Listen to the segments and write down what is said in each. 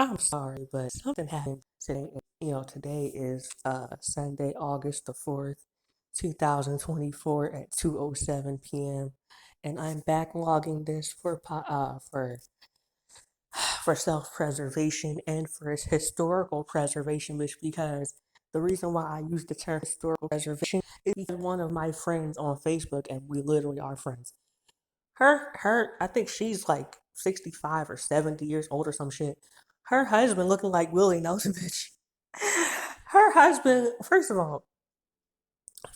I'm sorry, but something happened today. Today is Sunday, August the 4th, 2024 at 2:07 p.m. And I'm backlogging this for self-preservation and for its historical preservation, which because the reason why I use the term historical preservation is because one of my friends on Facebook, and we literally are friends. I think she's like 65 or 70 years old or some shit. Her husband looking like Willie Nelson, bitch. Her husband, first of all,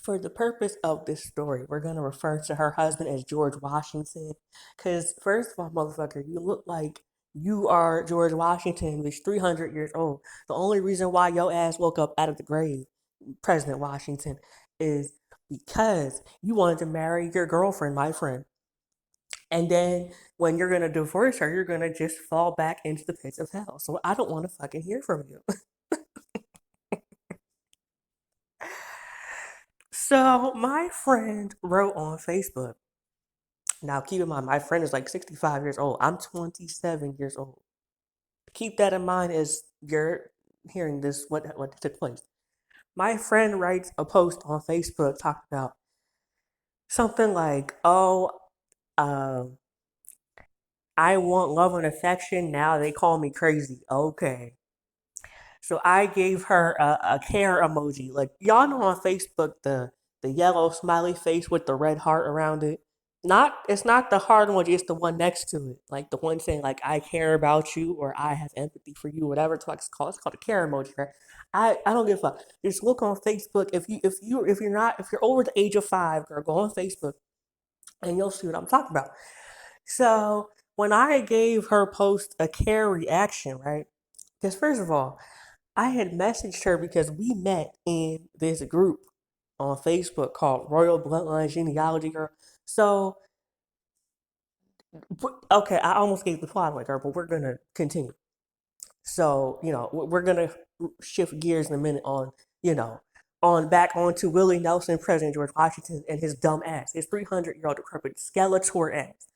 for the purpose of this story, we're going to refer to her husband as George Washington. Because, first of all, motherfucker, you look like you are George Washington, which 300 years old. The only reason why your ass woke up out of the grave, President Washington, is because you wanted to marry your girlfriend, my friend. And then when you're gonna divorce her, you're gonna just fall back into the pits of hell. So I don't want to fucking hear from you. So my friend wrote on Facebook. Now keep in mind, my friend is like 65 years old. I'm 27 years old. Keep that in mind as you're hearing this. What took place? My friend writes a post on Facebook talking about something like, "Oh, um, I want love and affection. Now they call me crazy." Okay. So I gave her a care emoji. Like y'all know on Facebook the yellow smiley face with the red heart around it. It's not the heart emoji, it's the one next to it. Like the one saying like I care about you or I have empathy for you, whatever it's called. It's called a care emoji, right? I don't give a fuck. Just look on Facebook. If you're over the age of 5, girl, go on Facebook and you'll see what I'm talking about. So when I gave her post a care reaction, right? Because first of all, I had messaged her because we met in this group on Facebook called Royal Bloodline Genealogy Girl. So, okay, I almost gave the plot away, girl, but we're gonna continue. So, we're gonna shift gears in a minute on, you know, on back onto Willie Nelson, President George Washington, and his dumb ass, his 300-year-old decrepit Skeletor ass.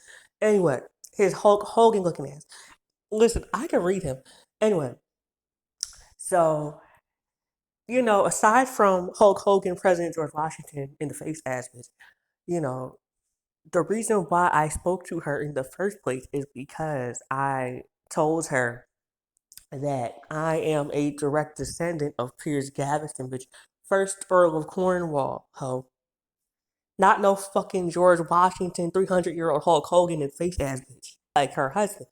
Anyway, his Hulk Hogan looking ass. Listen, I can read him. Anyway, so aside from Hulk Hogan, President George Washington in the face aspect, you know, the reason why I spoke to her in the first place is because I told her that I am a direct descendant of Piers Gaveston, which first Earl of Cornwall, ho. Not no fucking George Washington, 300-year-old Hulk Hogan and face ass bitch like her husband.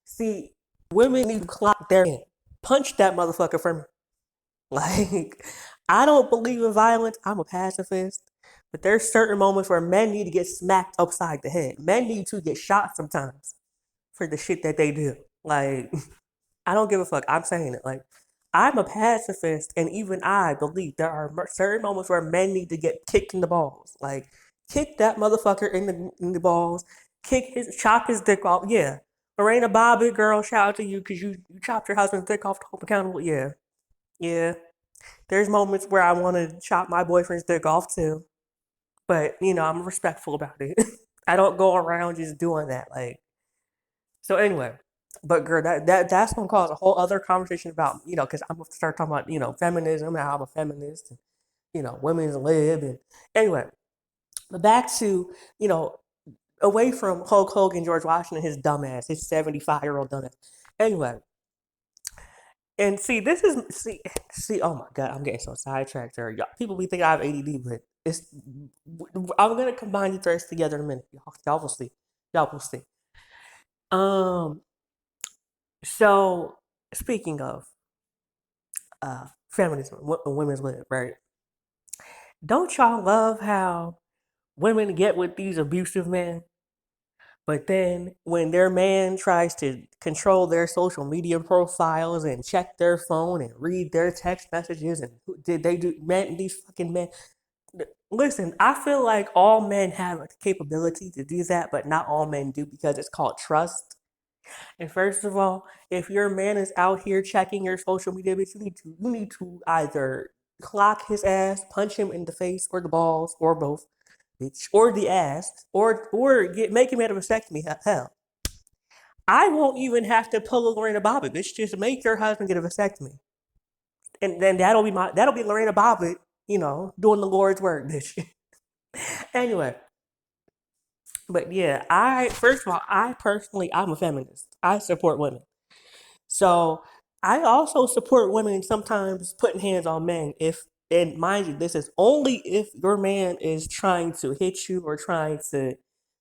See, women need to clock their in. Punch that motherfucker for me. Like, I don't believe in violence. I'm a pacifist. But there's certain moments where men need to get smacked upside the head. Men need to get shot sometimes for the shit that they do. Like, I don't give a fuck. I'm saying it. Like, I'm a pacifist, and even I believe there are certain moments where men need to get kicked in the balls. Like, kick that motherfucker in the balls. Chop his dick off. Yeah. Lorena Bobbitt, girl, shout out to you because you chopped your husband's dick off to hold him accountable. Yeah. Yeah. There's moments where I want to chop my boyfriend's dick off too, but I'm respectful about it. I don't go around just doing that. Like, so anyway, but girl, that's gonna cause a whole other conversation about because I'm gonna start talking about feminism and how I'm a feminist and women's lib and anyway, but back to away from Hulk Hogan, George Washington, his dumbass, his 75-year-old dumbass. Anyway, and see, this is see. Oh my god, I'm getting so sidetracked here. Y'all, people be thinking I have ADD, but it's. I'm gonna combine the threads together in a minute. Y'all will see. Y'all will see. Um. So speaking of feminism, women's lib, right? Don't y'all love how women get with these abusive men? But then when their man tries to control their social media profiles and check their phone and read their text messages and did they do men these fucking men listen, I feel like all men have a capability to do that, but not all men do because it's called trust. And first of all, if your man is out here checking your social media, bitch, you need to either clock his ass, punch him in the face or the balls or both, bitch, or the ass, or make him have a vasectomy. Hell, I won't even have to pull a Lorena Bobbitt. Bitch, just make your husband get a vasectomy, and then that'll be Lorena Bobbitt, doing the Lord's work, bitch. Anyway, but yeah, I first of all, I personally, I'm a feminist. I support women. So I also support women sometimes putting hands on men if, and mind you, this is only if your man is trying to hit you or trying to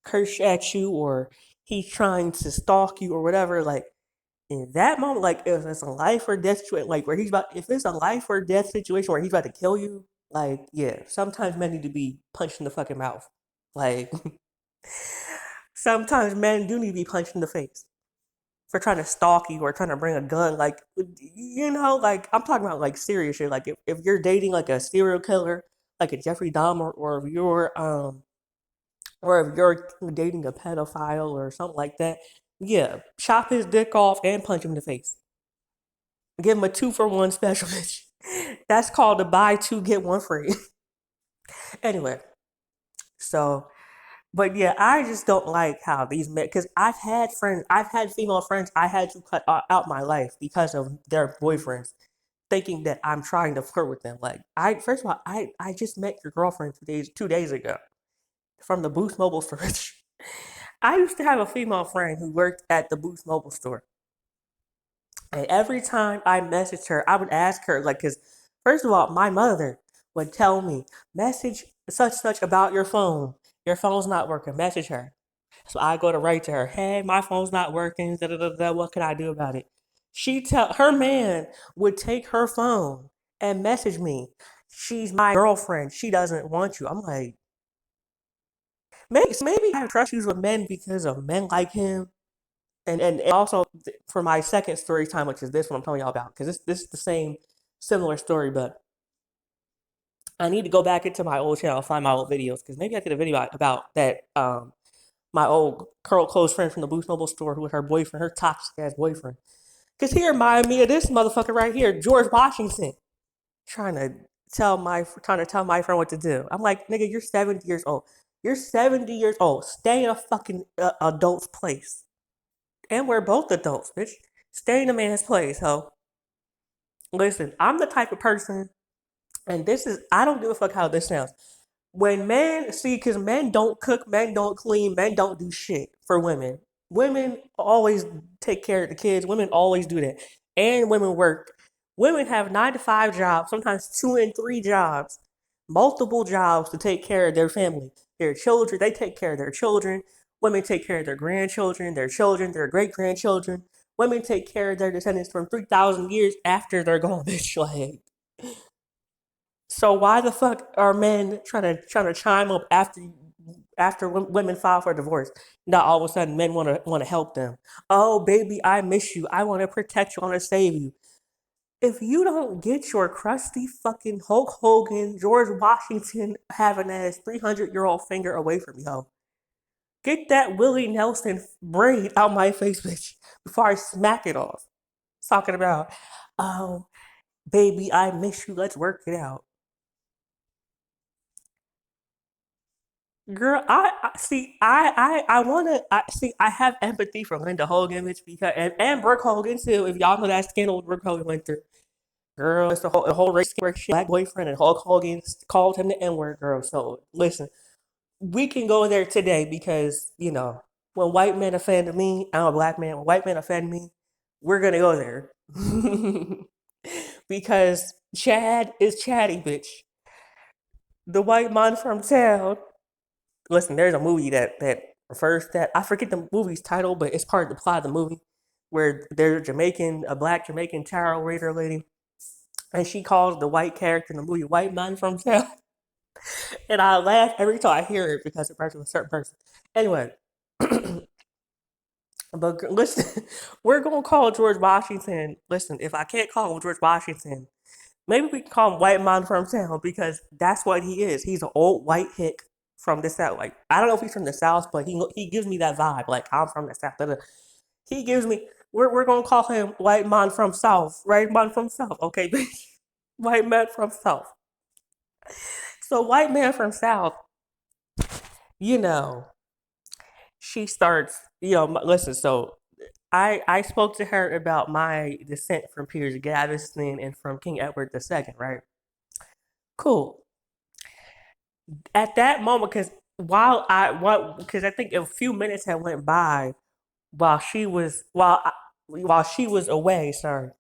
curse at you or he's trying to stalk you or whatever. Like in that moment, like if it's a life or death situation, like where he's about, if it's a life or death situation where he's about to kill you, like yeah, sometimes men need to be punched in the fucking mouth. Like sometimes men do need to be punched in the face for trying to stalk you or trying to bring a gun. Like, like I'm talking about like serious shit. Like if you're dating like a serial killer, like a Jeffrey Dahmer, or if you're dating a pedophile or something like that, yeah, chop his dick off and punch him in the face. Give him a 2-for-1 special. That's called a buy two get one free. Anyway, so but yeah, I just don't like how these men, because I've had female friends I had to cut out my life because of their boyfriends, thinking that I'm trying to flirt with them. Like, first of all, I just met your girlfriend 2 days ago from the Boost Mobile store. I used to have a female friend who worked at the Boost Mobile store. And every time I messaged her, I would ask her, like, because first of all, my mother would tell me, message such such about your phone. Your phone's not working. Message her. So I go to write to her, hey, my phone's not working. Da, da, da, da, what can I do about it? Her man would take her phone and message me. She's my girlfriend. She doesn't want you. I'm like, maybe I have trust issues with men because of men like him. And also for my second story time, which is this one I'm telling y'all about, because this is the same similar story, but I need to go back into my old channel, find my old videos, because maybe I did a video about that. My old curl close friend from the Boost Mobile store who was her boyfriend, her toxic ass boyfriend. Because he reminded me of this motherfucker right here, George Washington, trying to tell my friend what to do. I'm like, nigga, you're 70 years old. You're 70 years old. Stay in a fucking adult's place. And we're both adults, bitch. Stay in a man's place, ho. Listen, I'm the type of person, and I don't give a fuck how this sounds. When men see, because men don't cook, men don't clean, men don't do shit for women. Women always take care of the kids. Women always do that, and women work. Women have 9 to 5 jobs, sometimes 2 and 3 jobs, multiple jobs to take care of their family, their children. They take care of their children. Women take care of their grandchildren, their great grandchildren. Women take care of their descendants from 3,000 years after they're gone, bitch. Like, so why the fuck are men trying to chime up after women file for divorce? Now all of a sudden men want to help them. Oh baby, I miss you. I want to protect you. I want to save you. If you don't get your crusty fucking Hulk Hogan, George Washington having ass 300-year-old finger away from me, ho. Get that Willie Nelson braid out my face, bitch, before I smack it off. Talking about, oh baby, I miss you. Let's work it out. Girl, I see. I want to. I see. I have empathy for Linda Hogan, bitch, because and Brooke Hogan too. If y'all know that scandal Brooke Hogan went through, girl, it's the whole race shit. Black boyfriend and Hulk Hogan called him the N word, girl. So listen, we can go there today because when white men offend me, I'm a black man. When white men offend me, we're gonna go there because Chad is chatty, bitch. The white man from town. Listen, there's a movie that refers to that. I forget the movie's title, but it's part of the plot of the movie where there's a black Jamaican tarot reader lady, and she calls the white character in the movie "white man from town," and I laugh every time I hear it because it refers to a certain person. Anyway, but listen, we're gonna call George Washington. Listen, if I can't call him George Washington, maybe we can call him White Man from Town because that's what he is. He's an old white hick from the South. Like, I don't know if he's from the South, but he gives me that vibe. Like, I'm from the South. He gives me. We're gonna call him White Man from South. Right, man from South. Okay, bitch. White man from South. So white man from South. You know, she starts. Listen. So I spoke to her about my descent from Piers Gaveston and from King Edward II, right? Cool. At that moment, because I think a few minutes had went by while she was away, sorry,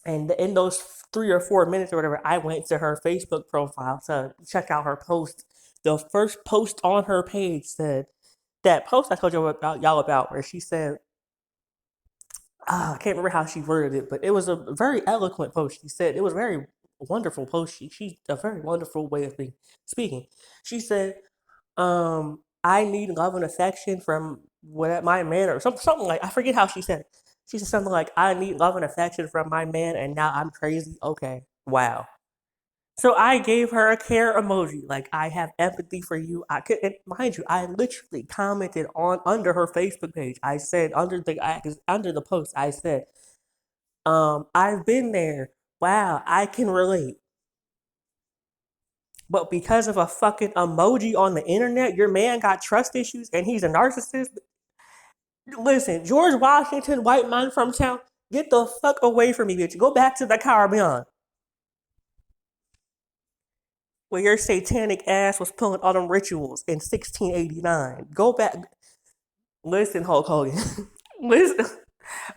and in those 3 or 4 minutes or whatever, I went to her Facebook profile to check out her post. The first post on her page said that post I told you about y'all about where she said, I can't remember how she worded it, but it was a very eloquent post. She said it was a very wonderful post. She's a very wonderful way of speaking. She said, I need love and affection from what my man or something like I forget how she said it. She said something like, I need love and affection from my man and now I'm crazy. Okay. Wow. So I gave her a care emoji, like I have empathy for you. I could, and mind you, I literally commented on under her Facebook page. I said under the post, I said, I've been there. Wow, I can relate. But because of a fucking emoji on the internet, your man got trust issues and he's a narcissist. Listen, George Washington, white man from town, get the fuck away from me, bitch. Go back to the Caribbean where your satanic ass was pulling all them rituals in 1689. Go back. Listen, Hulk Hogan. Listen.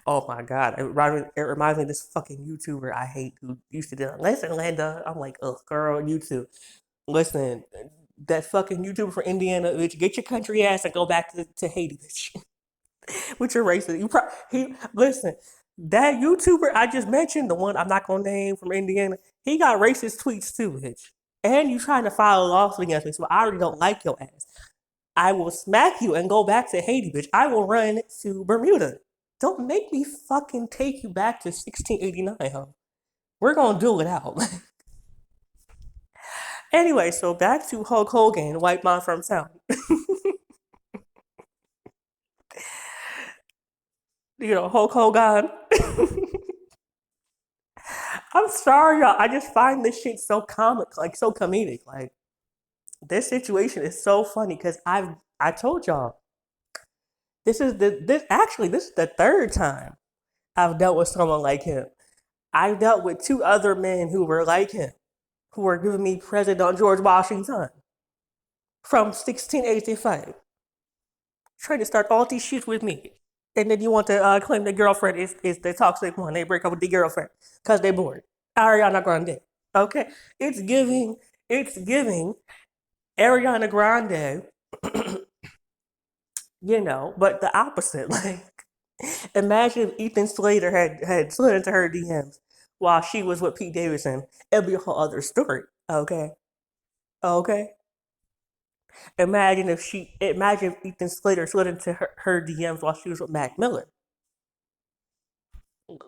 Oh my god, it reminds me of this fucking YouTuber I hate who used to do it. Listen, Linda. I'm like, ugh, girl, you too. Listen, that fucking YouTuber from Indiana, bitch, get your country ass and go back to Haiti, bitch. With your racist, he listen. That YouTuber I just mentioned, the one I'm not gonna name from Indiana, he got racist tweets too, bitch. And you trying to file a lawsuit against me, so I already don't like your ass. I will smack you and go back to Haiti, bitch. I will run to Bermuda. Don't make me fucking take you back to 1689, huh? We're gonna do it out. Anyway, so back to Hulk Hogan, white man from town. Hulk Hogan. I'm sorry, y'all. I just find this shit so comic, like so comedic. Like this situation is so funny because I told y'all this is the third time I've dealt with someone like him. I dealt with two other men who were like him, who were giving me President George Washington from 1685, trying to start all these shit with me. And then you want to claim the girlfriend is the toxic one. They break up with the girlfriend because they bored. Ariana Grande. Okay? It's giving Ariana Grande, but the opposite. Like, imagine if Ethan Slater had slid into her DMs while she was with Pete Davidson. It'd be a whole other story. Okay? Okay? Imagine if Ethan Slater slid into her DMs while she was with Mac Miller.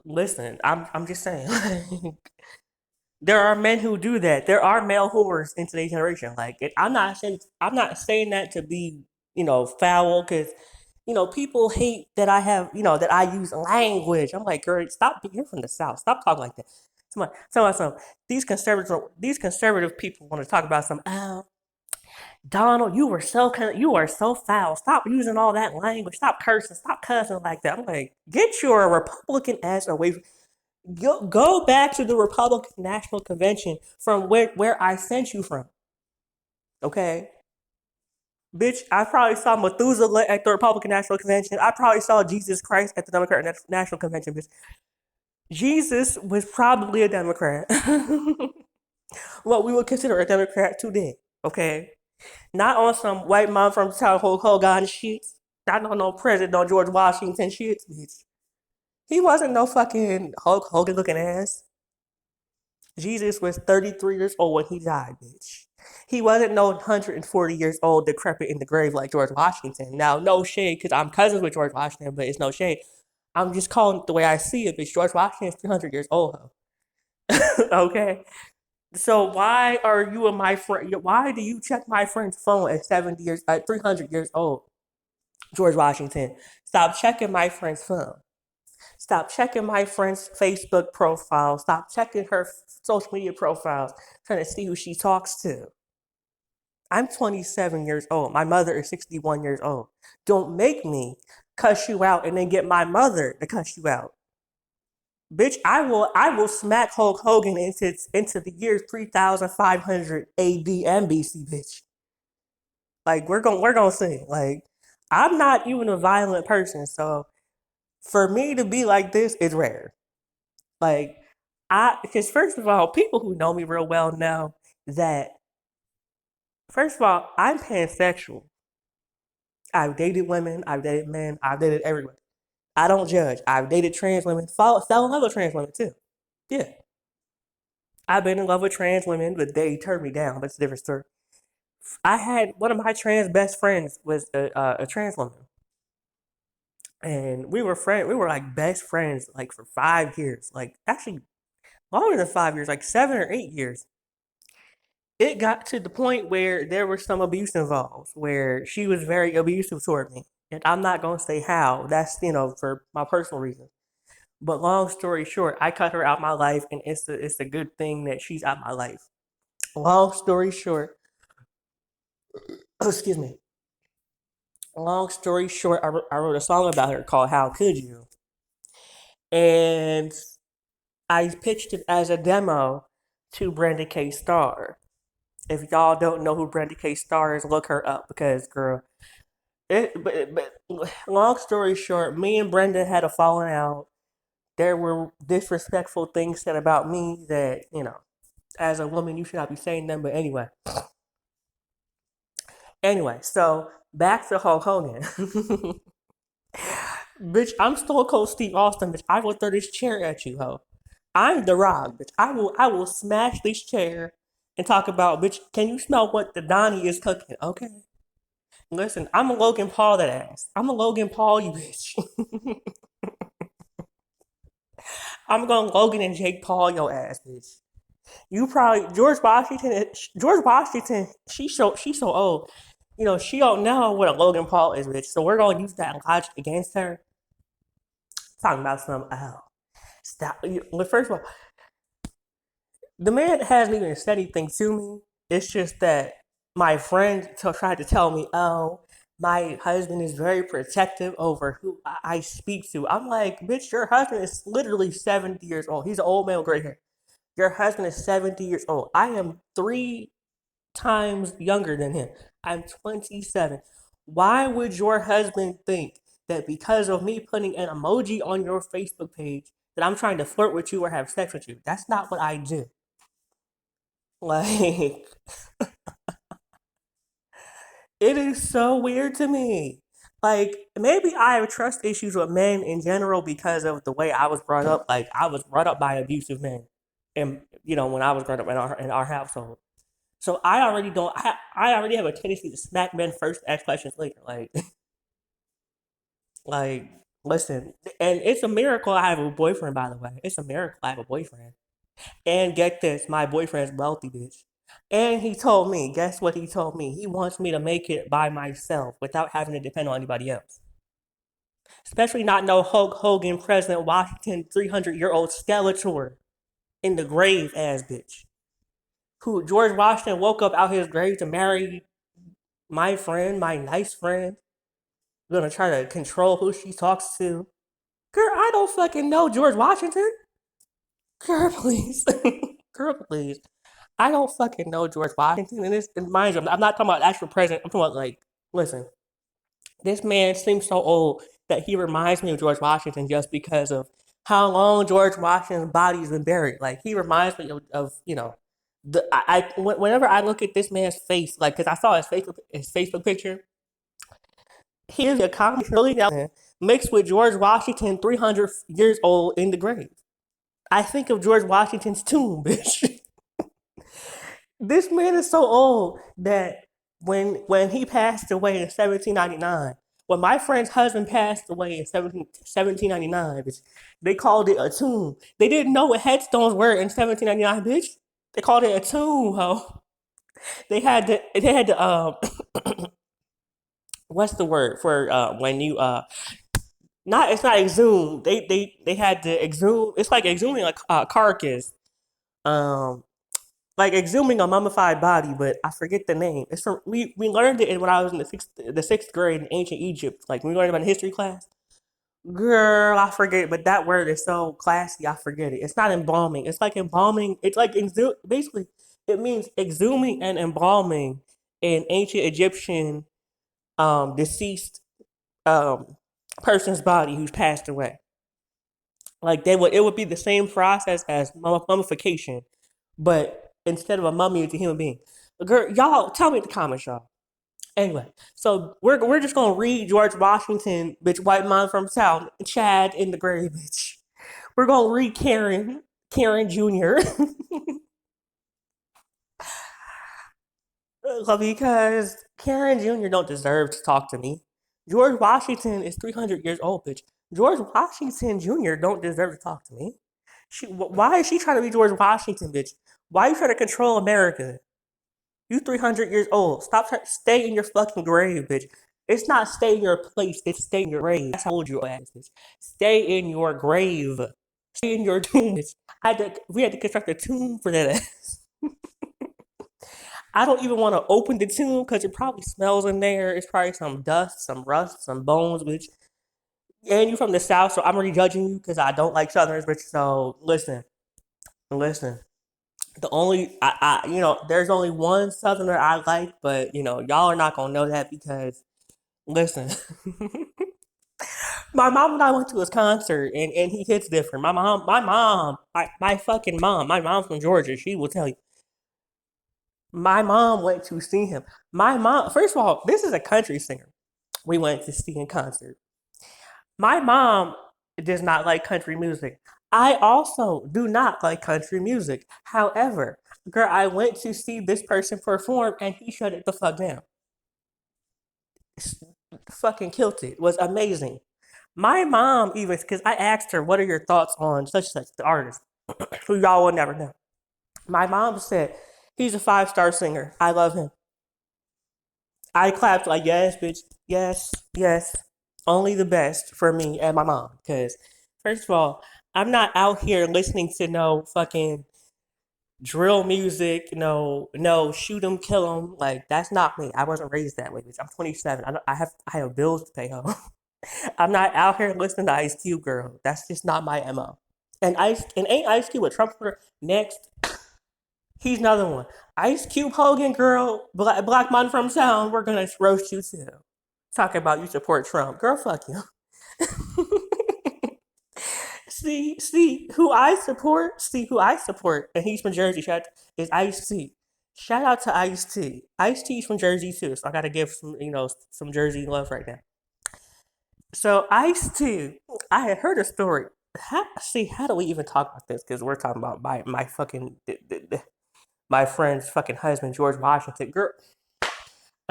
Listen, I'm just saying. There are men who do that. There are male whores in today's generation. Like I'm not saying that to be foul because people hate that I have that I use language. I'm like, girl, stop. You're from the South. Stop talking like that. Some these conservative people want to talk about some. Oh, Donald, you are so foul. Stop using all that language. Stop cursing. Stop cussing like that. I'm like, get your Republican ass away. Go back to the Republican National Convention from where I sent you from. Okay, bitch. I probably saw Methuselah at the Republican National Convention. I probably saw Jesus Christ at the Democratic National Convention. Bitch. Jesus was probably a Democrat. What we would consider a Democrat today. Okay, not on some white man from South Hogan shit. Not on no President George Washington shit, bitch. He wasn't no fucking Hulk Hogan looking ass. Jesus was 33 years old when he died, bitch. He wasn't no 140 years old, decrepit in the grave like George Washington. Now, no shade, because I'm cousins with George Washington, but it's no shade. I'm just calling it the way I see it, bitch. George Washington is 300 years old, huh? Okay? So why are you and my friend, why do you check my friend's phone at 300 years old? George Washington. Stop checking my friend's phone. Stop checking my friend's Facebook profile. Stop checking her social media profiles, trying to see who she talks to. I'm 27 years old. My mother is 61 years old. Don't make me cuss you out and then get my mother to cuss you out. Bitch, I will smack Hulk Hogan into the year 3500 AD and BC, bitch. Like we're gonna see. Like I'm not even a violent person, so for me to be like this is rare. Like because first of all, people who know me real well know that first of all, I'm pansexual. I've dated women, I've dated men, I've dated everyone. I don't judge. I've dated trans women, fell in love with trans women too. Yeah, I've been in love with trans women, but they turned me down. But it's a different story. I had one of my trans best friends was a trans woman, and we were friends. We were like best friends like for 5 years. Like actually longer than 5 years, like 7 or 8 years. It got to the point where there was some abuse involved, where she was very abusive toward me, and I'm not gonna say how. That's for my personal reasons. But long story short, I cut her out my life, and it's a good thing that she's out my life. Long story short, excuse me. Long story short, I wrote a song about her called "How Could You," and I pitched it as a demo to Brenda K. Starr. If y'all don't know who Brenda K. Starr is, look her up because girl, but long story short, me and Brenda had a falling out. There were disrespectful things said about me that as a woman, you should not be saying them. But anyway, so back to Hulk Hogan. Bitch, I'm Stone Cold Steve Austin, bitch. I will throw this chair at you, ho. I'm The Rock, bitch. I will smash this chair and talk about, bitch, can you smell what the Donnie is cooking? Okay. Listen, I'm a Logan Paul that ass. I'm a Logan Paul, you bitch. I'm going Logan and Jake Paul your ass, bitch. You probably George Washington, she's so old. She don't know what a Logan Paul is, bitch. So we're gonna use that logic against her. Talking about some stop. First of all, the man hasn't even said anything to me. It's just that my friend tried to tell me, oh, my husband is very protective over who I speak to. I'm like, bitch, your husband is literally 70 years old. He's an old man with gray hair. Your husband is 70 years old. I am 3 times younger than him. I'm 27. Why would your husband think that because of me putting an emoji on your Facebook page that I'm trying to flirt with you or have sex with you? That's not what I do. Like, it is so weird to me. Like, maybe I have trust issues with men in general because of the way I was brought up. Like, I was brought up by abusive men. And, when I was brought up in our household. So I already don't, I already have a tendency to smack men first, ask questions later. Like, like, listen. And it's a miracle I have a boyfriend, by the way. It's a miracle I have a boyfriend. And get this, my boyfriend's wealthy, bitch. And he told me, guess what he told me? He wants me to make it by myself without having to depend on anybody else. Especially not no Hulk Hogan, President Washington, 300-year-old Skeletor in the grave ass bitch. Who George Washington woke up out his grave to marry my friend, my nice friend. Gonna try to control who she talks to. Girl, I don't fucking know George Washington. Girl, please. Girl, please. I don't fucking know George Washington, and mind you, I'm not talking about actual president. I'm talking about like, listen, this man seems so old that he reminds me of George Washington just because of how long George Washington's body's been buried. Like he reminds me of whenever I look at this man's face, like because I saw his Facebook picture, he is a combination really Nelson mixed with George Washington, 300 years old in the grave. I think of George Washington's tomb, bitch. This man is so old that when he passed away in 1799, when my friend's husband passed away in 1799, bitch, they called it a tomb. They didn't know what headstones were in 1799, bitch. They called it a tomb, ho. They had to what's the word for when you not it's not exhume. They had to exhume. It's like exhuming a carcass. Um like exhuming a mummified body, but I forget the name. It's from we learned it when I was in the sixth grade in ancient Egypt. Like we learned about in history class. Girl, I forget, but that word is so classy. I forget it. It's not embalming. It's like embalming. It's like basically it means exhuming and embalming an ancient Egyptian deceased um person's body who's passed away. Like it would be the same process as mummification, but instead of a mummy, it's a human being. Girl, y'all, tell me in the comments, y'all. Anyway, so we're just gonna read George Washington, bitch, white man from South, Chad in the grave, bitch. We're gonna read Karen Jr. because Karen Jr. don't deserve to talk to me. George Washington is 300 years old, bitch. George Washington Jr. don't deserve to talk to me. Why is she trying to be George Washington, bitch? Why are you trying to control America? You 300 years old. Stay in your fucking grave, bitch. It's not stay in your place. It's stay in your grave. That's how old your ass is. Stay in your grave. Stay in your tomb. Bitch. We had to construct a tomb for that ass. I don't even want to open the tomb because it probably smells in there. It's probably some dust, some rust, some bones, bitch. And you from the south, so I'm already judging you because I don't like Southerners, bitch. So listen. The only there's only one Southerner I like, but y'all are not gonna know that because listen, my mom and I went to his concert and he hits different. My fucking mom, my mom's from Georgia. She will tell you. My mom went to see him. My mom, first of all, this is a country singer. We went to see in concert. My mom does not like country music. I also do not like country music. However, girl, I went to see this person perform and he shut it the fuck down. Fucking killed it. It was amazing. My mom even, because I asked her, what are your thoughts on such the artist, who y'all will never know. My mom said, he's a five-star singer. I love him. I clapped like, yes, bitch. Yes, yes. Only the best for me and my mom. Because, first of all, I'm not out here listening to no fucking drill music, no, shoot 'em, kill 'em. Like, that's not me. I wasn't raised that way, bitch. I'm 27. I have bills to pay home. I'm not out here listening to Ice Cube, girl. That's just not my MO. And ain't Ice Cube a Trump supporter? Next, he's another one. Ice Cube Hogan, girl, black man from Sound, we're gonna roast you too. Talk about you support Trump. Girl, fuck you. See who I support, and he's from Jersey. Is Ice T. Shout out to Ice T. Ice T's from Jersey too, so I gotta give some Jersey love right now. So Ice T, I had heard a story. How do we even talk about this? Because we're talking about my fucking my friend's fucking husband, George Washington. Girl,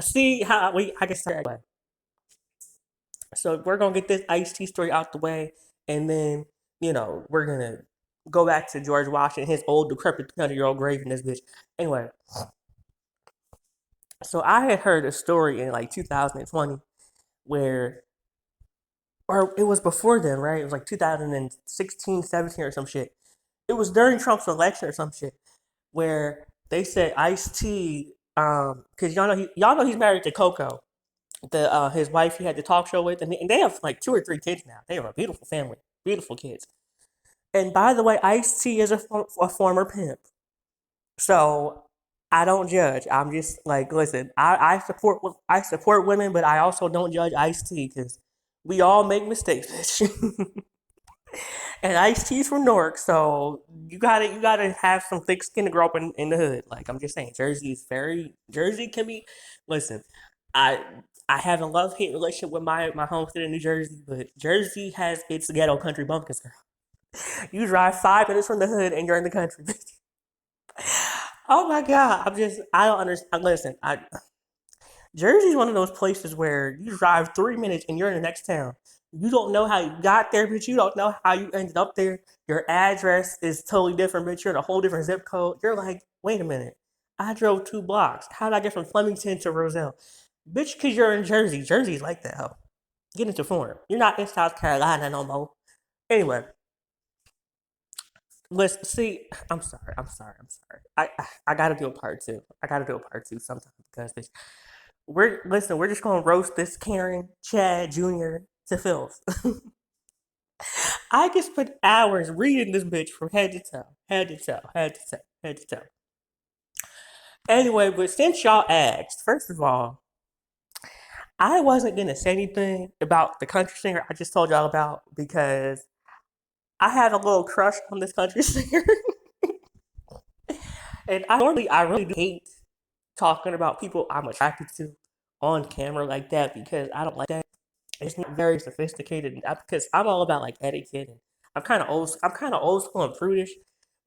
see how I can start. So we're gonna get this Ice T story out the way, and then we're gonna go back to George Washington, his old decrepit 100-year-old grave in this bitch. Anyway, so I had heard a story in like 2020 where, or it was before then, right? It was like 2016, 17 or some shit. It was during Trump's election or some shit where they said Ice T, because y'all know he's married to Coco, his wife he had the talk show with, and they have like two or three kids now. They have a beautiful family, beautiful kids. And by the way, Ice T is a former pimp, so I don't judge. I'm just like, listen, I support women, but I also don't judge Ice T because we all make mistakes, bitch. And Ice T's from Newark, so you gotta have some thick skin to grow up in the hood. Like I'm just saying, Jersey can be. Listen, I I have a love hate relationship with my home state of New Jersey, but Jersey has its ghetto country bumpkins, girl. You drive 5 minutes from the hood and you're in the country. Oh my god, I don't understand. Listen, Jersey's one of those places where you drive 3 minutes and you're in the next town. You don't know how you got there, but you don't know how you ended up there. Your address is totally different, but you're in a whole different zip code. You're like, wait a minute. I drove 2 blocks. How did I get from Flemington to Roselle? Bitch, because you're in Jersey. Jersey's like that, ho. Get into form. You're not in South Carolina no more. Anyway, Listen, see, I'm sorry. I gotta do a part two. I gotta do a part two sometime because this, we're just gonna roast this Karen Chad Jr. to filth. I could spend hours reading this bitch from head to toe, head to toe, head to toe, head to toe. Anyway, but since y'all asked, first of all, I wasn't gonna say anything about the country singer I just told y'all about because I had a little crush on this country singer, and I really do hate talking about people I'm attracted to on camera like that because I don't like that. It's not very sophisticated because I'm all about like etiquette and I'm kind of old school and prudish.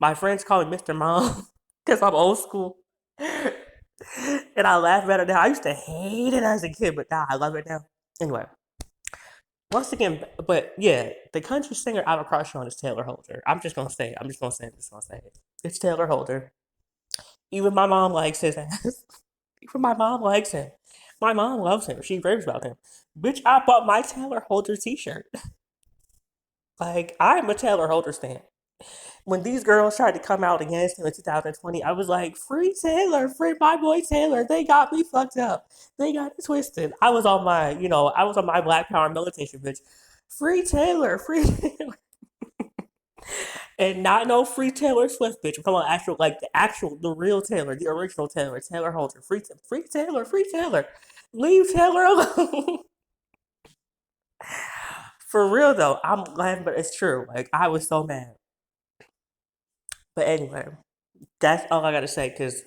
My friends call me Mr. Mom because I'm old school. And I laugh about it now. I used to hate it as a kid, but now I love it now. Anyway, once again, but yeah, the country singer I have a crush on is Taylor Holder. I'm just gonna say it. I'm just gonna say it. I'm just gonna say it. It's Taylor Holder. Even my mom likes his ass. Even my mom likes him. My mom loves him. She raves about him. Bitch, I bought my Taylor Holder t-shirt. Like, I'm a Taylor Holder stan. When these girls tried to come out against him in 2020, I was like, free Taylor, free my boy Taylor. They got me fucked up. They got it twisted. I was on my Black Power militation, bitch. Free Taylor, free Taylor. And not no free Taylor Swift, bitch. I'm talking about the real Taylor, the original Taylor, Taylor Holder. Free Taylor, free Taylor. Leave Taylor alone. For real though, I'm laughing, but it's true. Like, I was so mad. But anyway, that's all I gotta say because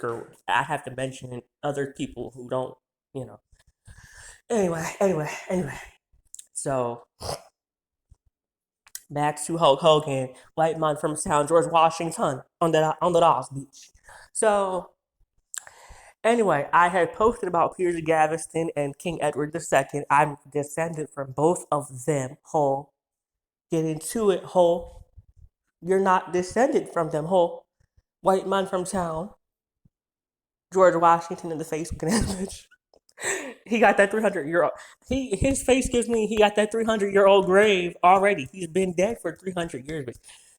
I have to mention other people who don't, you know. Anyway. So back to Hulk Hogan, white man from town, George Washington on the Dawes Beach. So anyway, I had posted about Piers Gaveston and King Edward II. I'm descended from both of them. Whole, get into it. Whole, you're not descended from them. Whole, white man from town, George Washington in the face looking at bitch. He got that 300-year old. His face gives me he got that 300-year-old grave already. He's been dead for 300 years, bitch.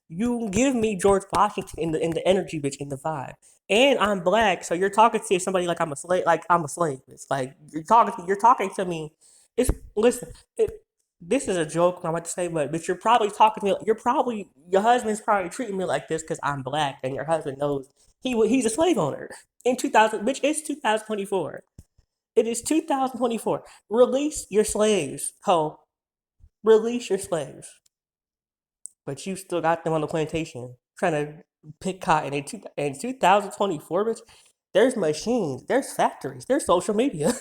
You give me George Washington in the energy, bitch, in the vibe. And I'm black, so you're talking to somebody like I'm a slave. It's like you're talking to me. It's listen. This is a joke I'm about to say, but you're probably talking to me. Your husband's probably treating me like this because I'm black, and your husband knows he's a slave owner in 2000. Bitch, it's 2024. It is 2024. Release your slaves, ho. Release your slaves. But you still got them on the plantation trying to pick cotton in 2024, bitch. There's machines, there's factories, there's social media.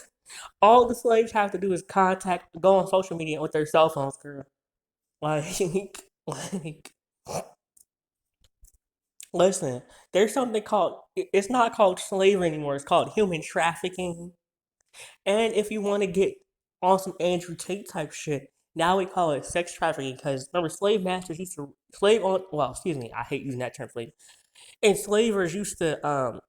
All the slaves have to do is go on social media with their cell phones, girl. Like, like, listen, there's something called, it's not called slavery anymore, it's called human trafficking. And if you want to get on some Andrew Tate type shit, now we call it sex trafficking because remember, slave masters used to slave on. Well, excuse me, I hate using that term, slave. Enslavers used to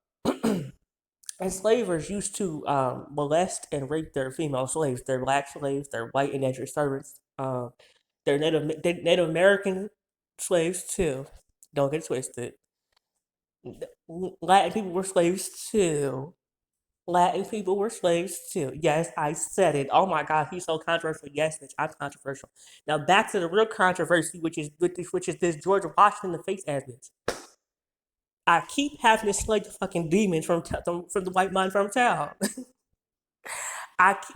enslavers used to molest and rape their female slaves, their black slaves, their white indentured servants, their Native American slaves too. Don't get it twisted. Latin people were slaves too. Latin people were slaves too. Yes, I said it. Oh my God, he's so controversial. Yes, bitch, I'm controversial. Now back to the real controversy, which is this George Washington the face ass bitch. I keep having to slay the fucking demons from the white man from town.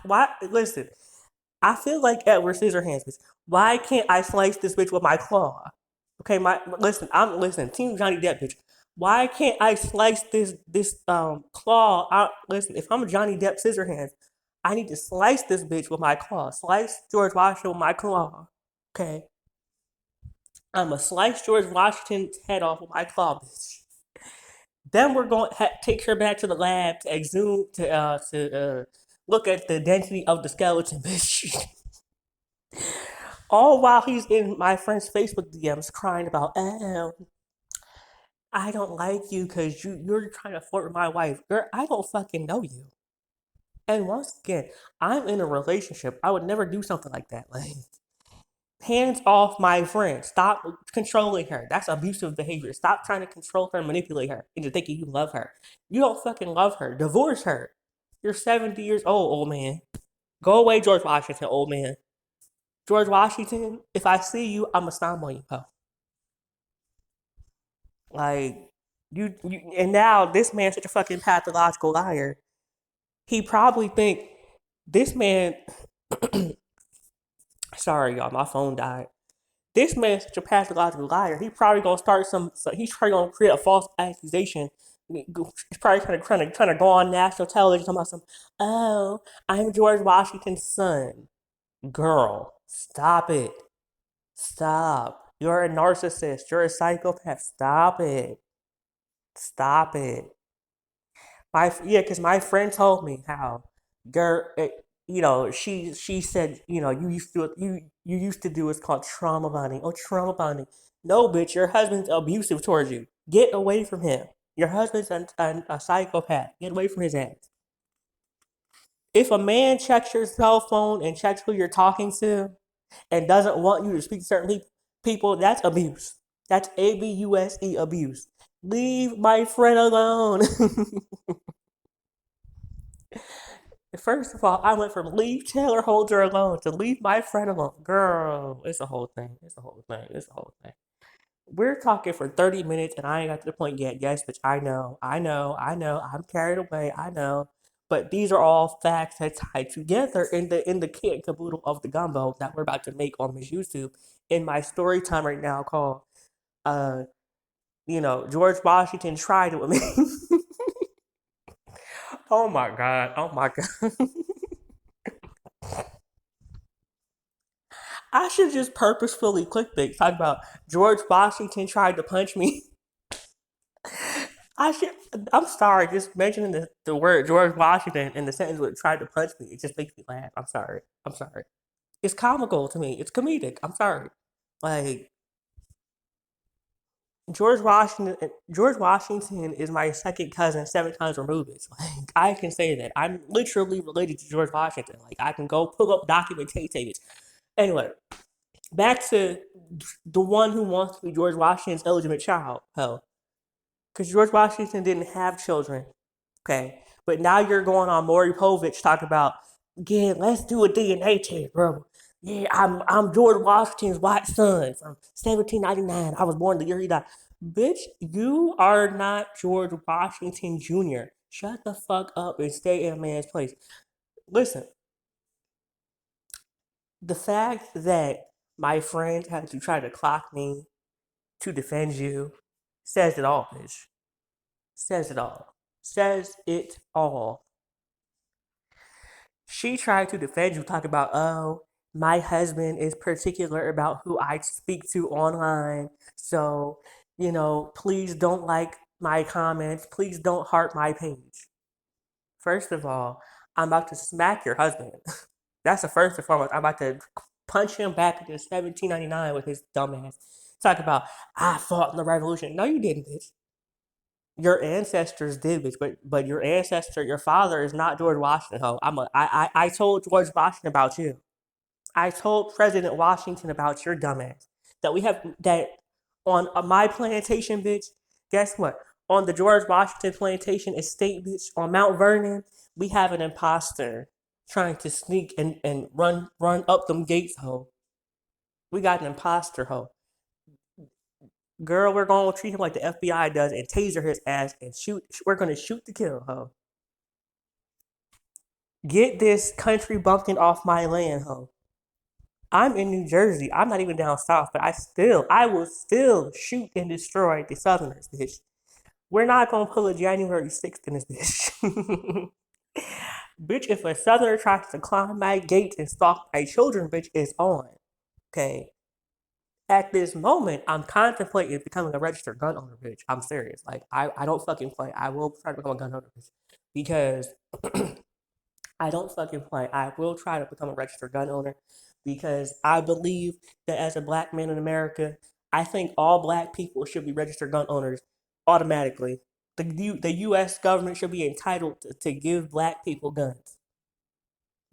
Why listen? I feel like Edward Scissorhands. Bitch. Why can't I slice this bitch with my claw? Okay, I'm listen. Team Johnny Depp, bitch. Why can't I slice this claw out? Listen, if I'm Johnny Depp Scissorhands, I need to slice this bitch with my claw. Slice George Washington with my claw. Okay, I'ma slice George Washington's head off with my claw, bitch. Then we're going to take her back to the lab to exhume to look at the density of the skeleton, bitch. All while he's in my friend's Facebook DMs crying about, oh, I don't like you because you're trying to flirt with my wife. Girl, I don't fucking know you. And once again, I'm in a relationship. I would never do something like that. Like, Hands off my friend. Stop controlling her. That's abusive behavior. Stop trying to control her, manipulate her into thinking you love her. You don't fucking love her. Divorce her. You're 70 years old man. Go away, George Washington, old man. George Washington, if I see you, I'ma stomp on you, pal. Like and now this man's such a fucking pathological liar. He probably think this man sorry y'all, my phone died. This man's such a pathological liar. He probably gonna start he's probably gonna create a false accusation. He's probably trying to go on national television talking about oh, I'm George Washington's son. Girl, stop it. Stop. You're a narcissist. You're a psychopath. Stop it. Stop it. Because my friend told me how, girl, she said, you used to do what's called trauma bonding. Oh, trauma bonding. No, bitch, your husband's abusive towards you. Get away from him. Your husband's a psychopath. Get away from his ass. If a man checks your cell phone and checks who you're talking to and doesn't want you to speak to certain people, that's abuse. That's abuse, abuse. Leave my friend alone. First of all, I went from leave Taylor Holder alone to leave my friend alone. Girl, it's a whole thing. It's a whole thing. It's a whole thing. We're talking for 30 minutes and I ain't got to the point yet. Yes, bitch, I know. I'm carried away. I know. But these are all facts that tie together in the kit and caboodle of the gumbo that we're about to make on this YouTube in my story time right now called uh George Washington tried it with me. Oh my god. Oh my god. I should just purposefully clickbait talk about George Washington tried to punch me. I should. I'm sorry. Just mentioning the word George Washington in the sentence with tried to punch me, it just makes me laugh. I'm sorry. I'm sorry. It's comical to me. It's comedic. I'm sorry. Like George Washington. George Washington is my second cousin, 7 times removed. It's like I can say that I'm literally related to George Washington. Like I can go pull up documentation. Anyway, back to the one who wants to be George Washington's illegitimate child. Hell, because George Washington didn't have children. Okay, but now you're going on Maury Povich talking about, yeah, let's do a DNA test, bro. Yeah, I'm George Washington's white son from 1799. I was born the year he died. Bitch, you are not George Washington Jr. Shut the fuck up and stay in a man's place. Listen, the fact that my friend had to try to clock me to defend you says it all, bitch. Says it all. Says it all. She tried to defend you, talk about, oh, my husband is particular about who I speak to online. So, please don't like my comments. Please don't heart my page. First of all, I'm about to smack your husband. That's the first and foremost. I'm about to punch him back into 1799 with his dumbass. Talk about, I fought in the revolution. No, you didn't, bitch. Your ancestors did, bitch, but your ancestor, your father is not George Washington. Ho, I told George Washington about you. I told President Washington about your dumbass. That we have that on my plantation, bitch. Guess what? On the George Washington plantation estate, bitch, on Mount Vernon, we have an imposter trying to sneak and run up them gates, ho. We got an imposter, ho. Girl, we're gonna treat him like the FBI does and taser his ass and shoot. We're gonna shoot to kill, ho. Get this country bumpkin off my land, ho. I'm in New Jersey. I'm not even down south, but I will still shoot and destroy the Southerners, bitch. We're not gonna pull a January 6th in this bitch. Bitch, if a Southerner tries to climb my gate and stalk my children, bitch, it's on. Okay. At this moment, I'm contemplating becoming a registered gun owner, bitch. I'm serious. Like, I don't fucking play. I will try to become a gun owner, bitch. Because I don't fucking play. I will try to become a registered gun owner because I believe that as a black man in America, I think all black people should be registered gun owners automatically. The U.S. government should be entitled to give black people guns.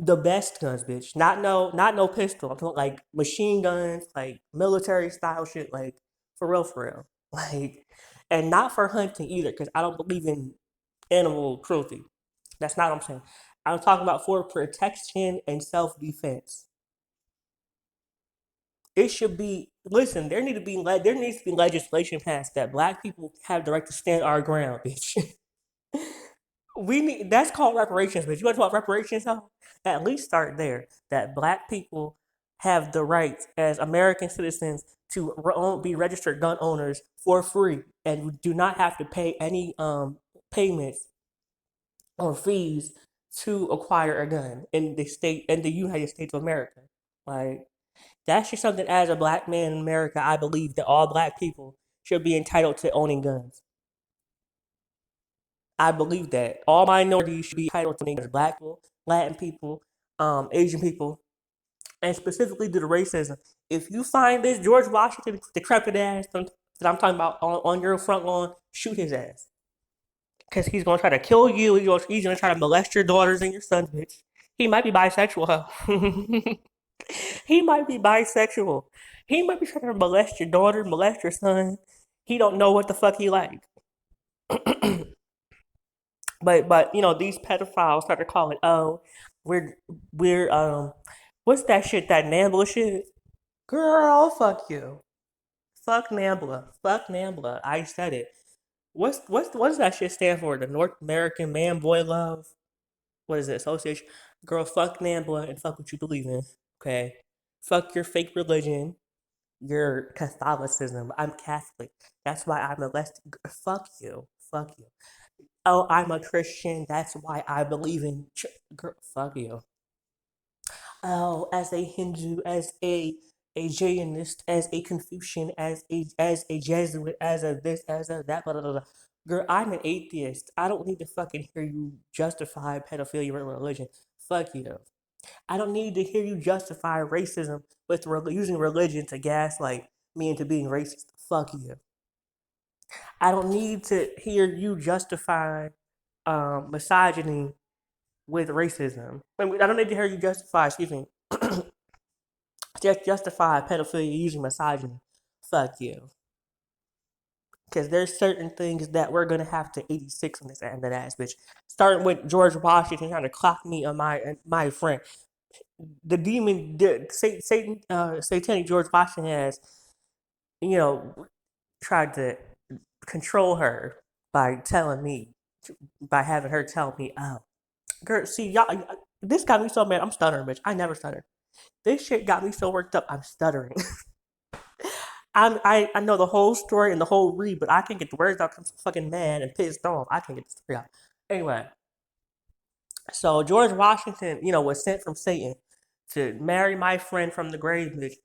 The best guns, bitch. Not no pistol. I'm talking like machine guns, like military style shit, like for real, for real. Like, and not for hunting either, because I don't believe in animal cruelty. That's not what I'm saying. I'm talking about for protection and self defense. It should be listen. There needs to be legislation passed that black people have the right to stand our ground, bitch. We need that's called reparations, but you want to talk reparations? Huh? At least start there. That black people have the right as American citizens to be registered gun owners for free and do not have to pay any payments or fees to acquire a gun in the United States of America. Like that's just something as a black man in America, I believe that all black people should be entitled to owning guns. I believe that all minorities should be entitled to niggas, black people, Latin people, Asian people, and specifically to the racism. If you find this George Washington decrepit ass that I'm talking about on your front lawn, shoot his ass. Because he's going to try to kill you. He's gonna try to molest your daughters and your sons, bitch. He might be bisexual, huh? He might be bisexual. He might be trying to molest your daughter, molest your son. He don't know what the fuck he like. But these pedophiles start to call it, oh, we're we're what's that shit, that Nambla shit? Girl, fuck you. Fuck Nambla. Fuck Nambla. I said it. What does that shit stand for? The North American Man Boy Love? What is it? Association? Girl, fuck Nambla and fuck what you believe in. Okay? Fuck your fake religion, your Catholicism. I'm Catholic. That's why I'm molested. Fuck you. Fuck you. Oh, I'm a Christian. That's why I believe in. Girl, fuck you. Oh, as a Hindu, as a Jainist, as a Confucian, as a Jesuit, as a this, as a that, blah, blah, blah, blah. Girl, I'm an atheist. I don't need to fucking hear you justify pedophilia with religion. Fuck you. I don't need to hear you justify racism with using religion to gaslight me into being racist. Fuck you. I don't need to hear you justify misogyny with racism. I don't need to hear you justify, excuse me, just justify pedophilia using misogyny. Fuck you. Because there's certain things that we're gonna have to 86 on this end of that bitch. Starting with George Washington trying to clock me on my friend. The demon, Satan, satanic George Washington has, you know, tried to control her by telling me, by having her tell me, oh, girl, see y'all, this got me so mad. I'm stuttering, bitch. I never stutter. This shit got me so worked up. I'm stuttering. I know the whole story and the whole read, but I can't get the words out. 'Cause I'm so fucking mad and pissed off. I can't get the story out. Anyway, so George Washington, was sent from Satan to marry my friend from the grave, bitch.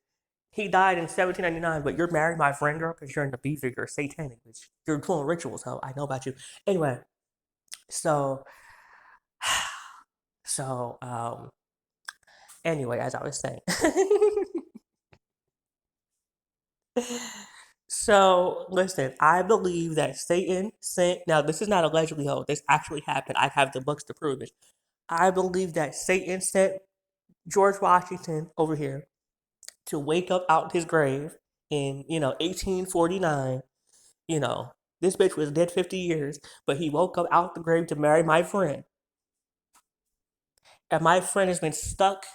He died in 1799, but you're marrying my friend, girl, because you're in the beaver, you're satanic, bitch. You're doing rituals, ho. I know about you. Anyway, so, so, anyway, as I was saying. So, listen, I believe that Satan sent, now this is not allegedly, ho, this actually happened. I have the books to prove it. I believe that Satan sent George Washington over here to wake up out his grave in, 1849. You know, this bitch was dead 50 years, but he woke up out the grave to marry my friend. And my friend has been stuck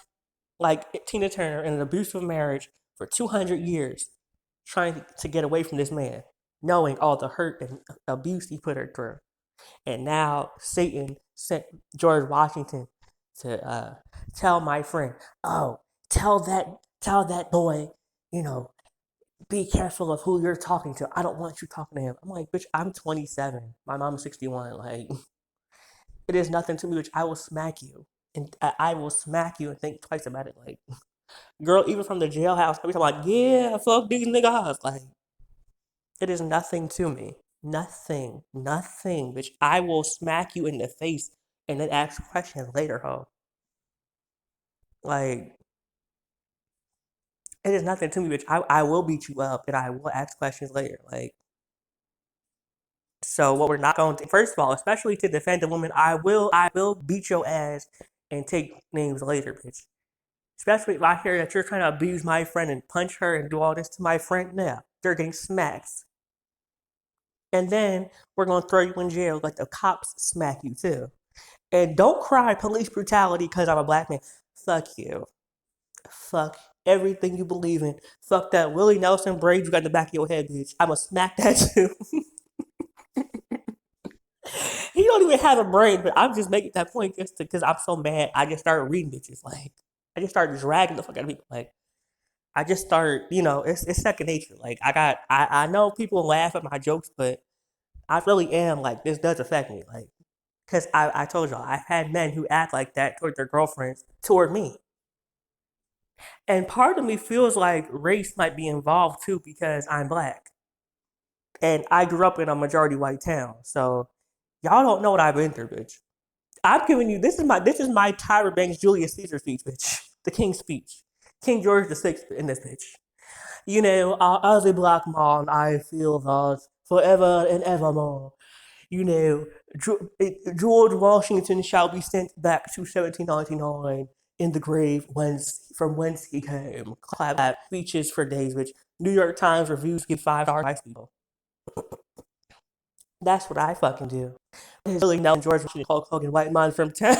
like Tina Turner in an abusive marriage for 200 years, trying to get away from this man, knowing all the hurt and abuse he put her through. And now Satan sent George Washington to tell my friend, oh, tell that boy, you know, be careful of who you're talking to. I don't want you talking to him. I'm like, bitch, I'm 27. My mom's 61. Like, it is nothing to me, bitch. I will smack you. And I will smack you and think twice about it. Like, girl, even from the jailhouse, every time, like, yeah, fuck these niggas. Like, it is nothing to me. Nothing. Nothing, bitch. I will smack you in the face and then ask questions later, ho. Like, it is nothing to me, bitch. I will beat you up and I will ask questions later. Like, so what we're not going to, first of all, especially to defend a woman, I will beat your ass and take names later, bitch. Especially if I hear that you're trying to abuse my friend and punch her and do all this to my friend. Now they're getting smacked. And then we're gonna throw you in jail, let the cops smack you too. And don't cry police brutality because I'm a black man. Fuck you. Fuck everything you believe in. Fuck that Willie Nelson braid you got in the back of your head, bitch. I'ma smack that too. He don't even have a brain, but I'm just making that point just because I'm so mad. I just started reading bitches. Like, I just started dragging the fuck out of people. Like, I just started, it's second nature. Like, I know people laugh at my jokes, but I really am, like, this does affect me. Like, because I told y'all, I've had men who act like that toward their girlfriends, toward me. And part of me feels like race might be involved too because I'm black. And I grew up in a majority white town. So y'all don't know what I've been through, bitch. I'm giving you this is my Tyra Banks Julius Caesar speech, bitch. The King's speech. King George the Sixth in this bitch. As a black man, I feel that forever and evermore. you know, George Washington shall be sent back to 1799 in the grave from whence he came. Clap speeches for days, which New York Times reviews give 5 stars to people. That's what I fucking do. It's really now George Washington, Hulk Hogan, white man from town.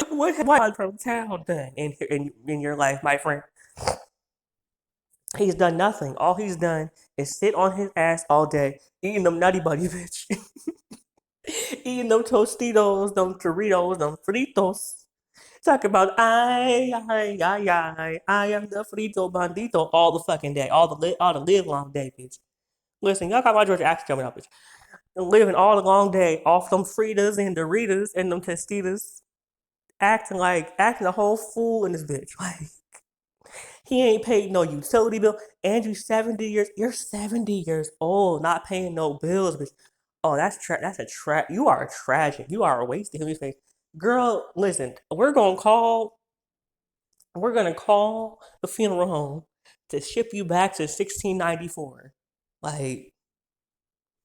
What has white man from town done in your life, my friend? He's done nothing. All he's done is sit on his ass all day, eating them nutty buddy, bitch. Eating them Tostitos, them Doritos, them Fritos. Talk about I am the Frito Bandito all the fucking day, all the live long day, bitch. Listen, y'all got my Georgia accent coming up, bitch. Living all the long day off them Fritas and Doritos and them Tostitos, acting a whole fool in this bitch. Like he ain't paid no utility bill, and you're 70 years old, not paying no bills, bitch. Oh, you are tragic. You are a waste of human space. Girl, listen, we're gonna call the funeral home to ship you back to 1694. Like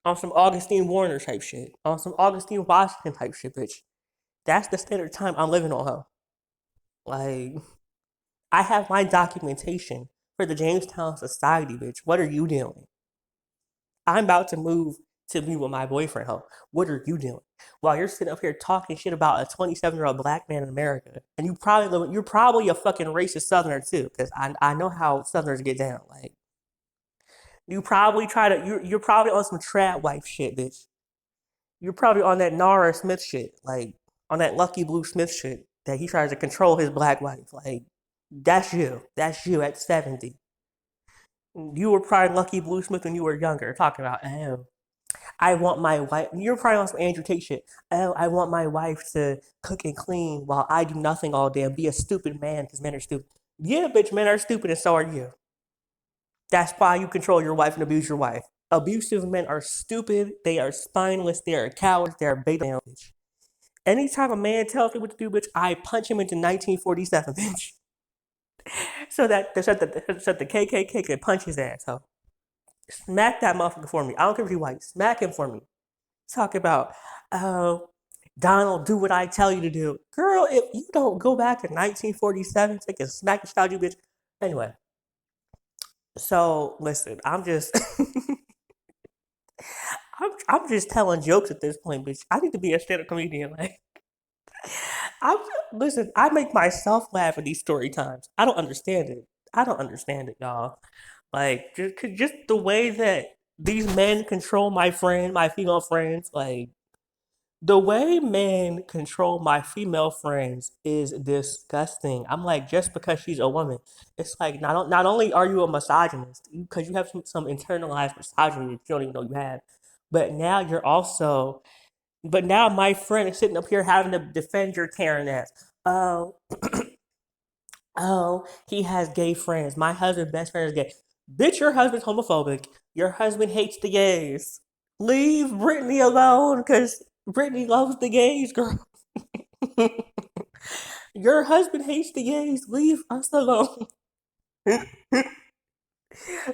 on some Augustine Warner type shit. On some Augustine Washington type shit, bitch. That's the standard time I'm living on, huh? Like I have my documentation for the Jamestown Society, bitch. What are you doing? I'm about to move to be with my boyfriend, huh? What are you doing? While you're sitting up here talking shit about a 27-year-old black man in America, and you're probably a fucking racist Southerner too, because I know how Southerners get down. Like you're probably on some trad wife shit, bitch. You're probably on that Nara Smith shit, like on that Lucky Blue Smith shit that he tries to control his black wife. Like that's you. That's you at 70. You were probably Lucky Blue Smith when you were younger, talking about, oh, I want my wife. You're probably on some Andrew Tate shit. Oh, I want my wife to cook and clean while I do nothing all day and be a stupid man because men are stupid. Yeah, bitch, men are stupid and so are you. That's why you control your wife and abuse your wife. Abusive men are stupid. They are spineless. They are cowards. They are beta bitch. Anytime a man tells me what to do, bitch, I punch him into 1947, bitch. So that the KKK can punch his ass, huh? Smack that motherfucker for me. I don't care if he's white. Smack him for me. Talk about, oh, Donald, do what I tell you to do. Girl, if you don't go back to 1947, take a smack the style you bitch. Anyway, so listen, I'm just telling jokes at this point, bitch. I need to be a stand-up comedian. Like, I'm listen. I make myself laugh at these story times. I don't understand it. I don't understand it, y'all. Like, just the way that these men control my female friends. Like, the way men control my female friends is disgusting. I'm like, just because she's a woman, it's like not only are you a misogynist because you have some internalized misogyny that you don't even know you have, but now you're also but now my friend is sitting up here having to defend your Karen ass. Oh, oh, he has gay friends. My husband's best friend is gay. Bitch, your husband's homophobic. Your husband hates the gays. Leave Brittany alone, because Brittany loves the gays, girl. Your husband hates the gays. Leave us alone.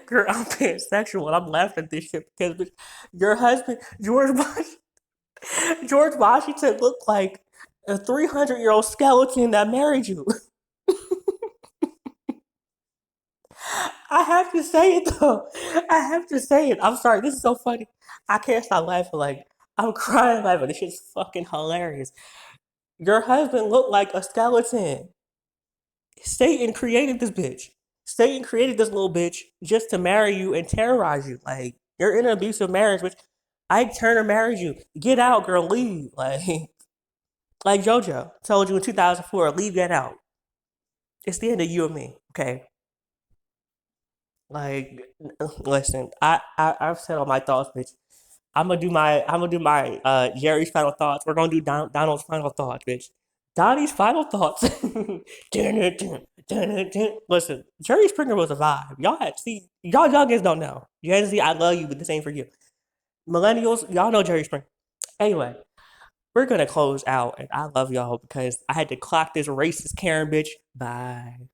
Girl, I'm pansexual and I'm laughing at this shit because your husband, George Washington, looked like A 300-year-old skeleton that married you. I have to say it though. I have to say it. I'm sorry. This is so funny. I can't stop laughing. Like I'm crying laughing. This shit's fucking hilarious. Your husband looked like a skeleton. Satan created this bitch. Satan created this little bitch just to marry you and terrorize you. Like you're in an abusive marriage, which I turn and married you. Get out, girl. Leave. Like JoJo told you in 2004. Leave that out. It's the end of you and me. Okay. Like, listen. I've said all my thoughts, bitch. I'm gonna do my Jerry's final thoughts. We're gonna do Donald's final thoughts, bitch. Donnie's final thoughts. Dun, dun, dun, dun, dun, dun. Listen, Jerry Springer was a vibe. Y'all had see y'all youngins don't know. Gen Z, I love you, but this ain't for you. Millennials, y'all know Jerry Springer. Anyway, we're gonna close out, and I love y'all because I had to clock this racist Karen bitch. Bye.